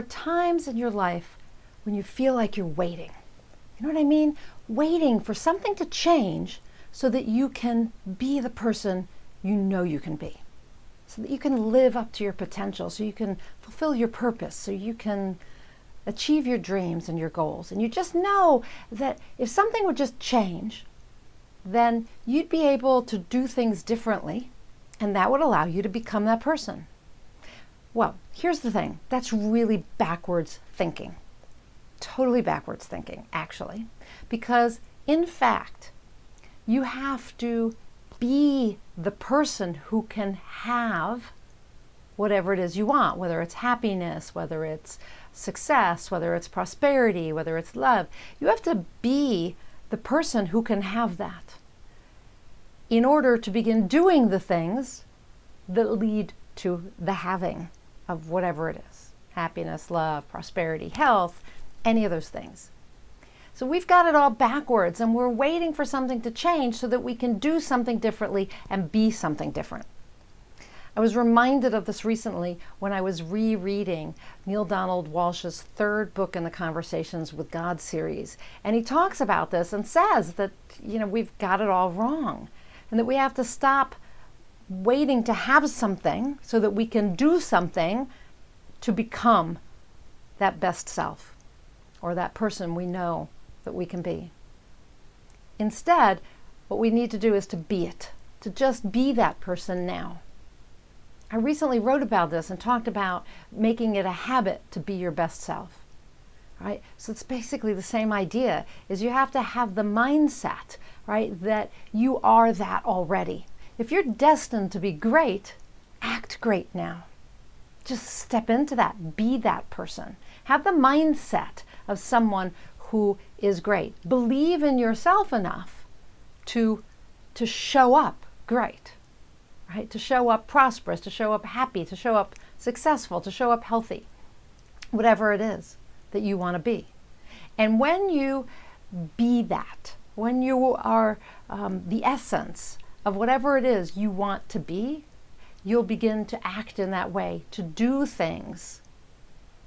times in your life when you feel like you're waiting. You know what I mean? Waiting for something to change so that you can be the person you know you can be. So that you can live up to your potential, so you can fulfill your purpose, so you can achieve your dreams and your goals. And you just know that if something would just change, then you'd be able to do things differently, and that would allow you to become that person. Well, here's the thing. That's really backwards thinking. Totally backwards thinking, actually. Because, in fact, you have to be the person who can have whatever it is you want, whether it's happiness, whether it's success, whether it's prosperity, whether it's love. You have to be the person who can have that in order to begin doing the things that lead to the having of whatever it is. Happiness, love, prosperity, health, any of those things. So we've got it all backwards, and we're waiting for something to change so that we can do something differently and be something different. I was reminded of this recently when I was rereading Neale Donald Walsch's third book in the Conversations with God series. And he talks about this and says that, we've got it all wrong, and that we have to stop waiting to have something so that we can do something to become that best self or that person we know that we can be. Instead, what we need to do is to be it, to just be that person now. I recently wrote about this and talked about making it a habit to be your best self. Right? So it's basically the same idea, is you have to have the mindset, right, that you are that already. If you're destined to be great, act great now. Just step into that, be that person. Have the mindset of someone who is great. Believe in yourself enough to show up great, right? To show up prosperous, to show up happy, to show up successful, to show up healthy, whatever it is that you want to be. And when you be that, when you are the essence of whatever it is you want to be, you'll begin to act in that way, to do things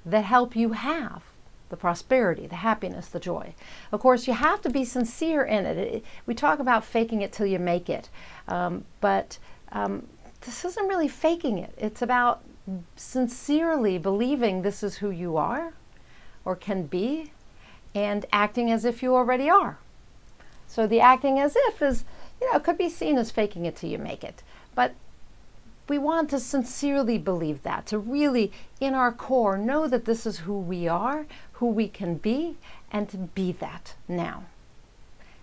that help you have the prosperity, the happiness, the joy. Of course, you have to be sincere in it. We talk about faking it till you make it, but this isn't really faking it. It's about sincerely believing this is who you are or can be, and acting as if you already are. So the acting as if is, could be seen as faking it till you make it. But we want to sincerely believe that, to really, in our core, know that this is who we are, who we can be, and to be that now.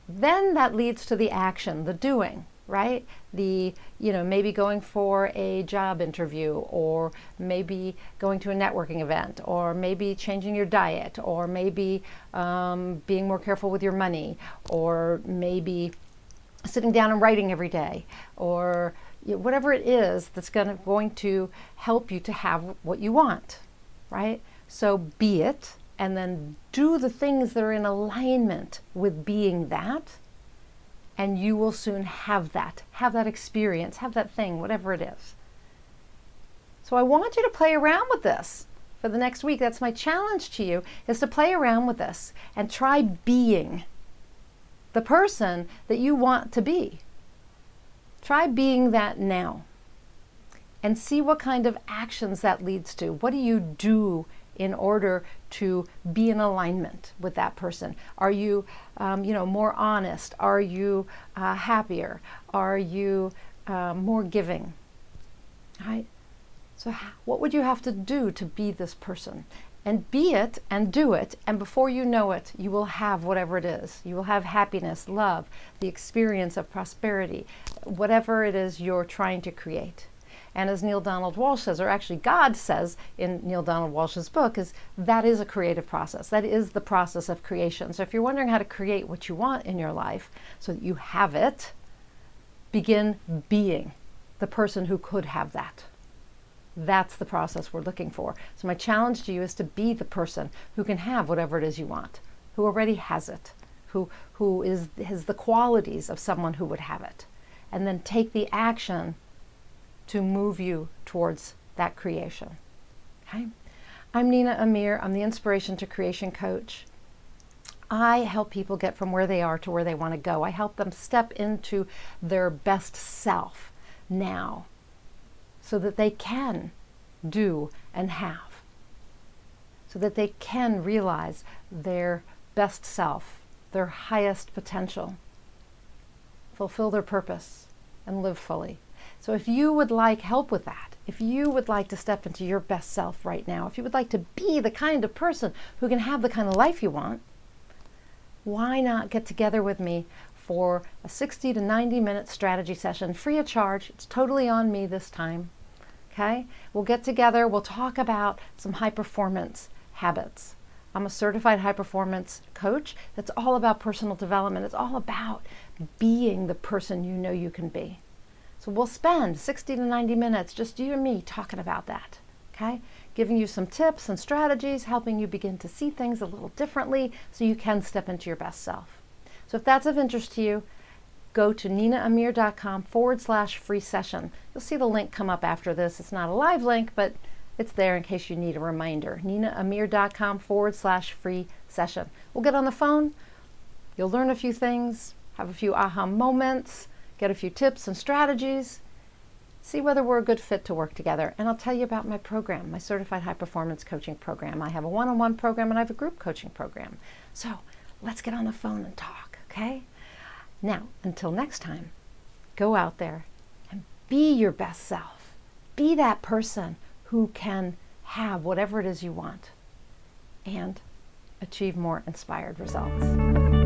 Then that leads to the action, the doing, right? Maybe going for a job interview, or maybe going to a networking event, or maybe changing your diet, or maybe being more careful with your money, or maybe sitting down and writing every day, or whatever it is that's going to help you to have what you want, right? So be it, and then do the things that are in alignment with being that, and you will soon have that experience, have that thing, whatever it is. So I want you to play around with this for the next week. That's my challenge to you, is to play around with this and try being the person that you want to be. Try being that now and see what kind of actions that leads to. What do you do in order to be in alignment with that person? Are you, more honest? Are you happier? Are you more giving? Right? So what would you have to do to be this person? And be it and do it, and before you know it, you will have whatever it is. You will have happiness, love, the experience of prosperity, whatever it is you're trying to create. And as Neale Donald Walsch says, or actually God says in Neale Donald Walsch's book, that is a creative process. That is the process of creation. So if you're wondering how to create what you want in your life so that you have it, begin being the person who could have that. That's the process we're looking for. So my challenge to you is to be the person who can have whatever it is you want, who already has it, who has the qualities of someone who would have it, and then take the action to move you towards that creation. Okay? I'm Nina Amir. I'm the Inspiration to Creation coach. I help people get from where they are to where they want to go. I help them step into their best self now so that they can do and have, so that they can realize their best self, their highest potential, fulfill their purpose, and live fully. So if you would like help with that, if you would like to step into your best self right now, if you would like to be the kind of person who can have the kind of life you want, why not get together with me for a 60 to 90 minute strategy session, free of charge. It's totally on me this time. Okay? We'll get together, we'll talk about some high performance habits. I'm a certified high performance coach that's all about personal development. It's all about being the person you know you can be. So we'll spend 60 to 90 minutes, just you and me, talking about that. Okay? Giving you some tips and strategies, helping you begin to see things a little differently so you can step into your best self. So if that's of interest to you, go to ninaamir.com/free session. You'll see the link come up after this. It's not a live link, but it's there in case you need a reminder. ninaamir.com/free session. We'll get on the phone. You'll learn a few things, have a few aha moments, get a few tips and strategies, see whether we're a good fit to work together. And I'll tell you about my program, my Certified High Performance Coaching Program. I have a one-on-one program and I have a group coaching program. So let's get on the phone and talk, okay? Now, until next time, go out there and be your best self. Be that person who can have whatever it is you want and achieve more inspired results.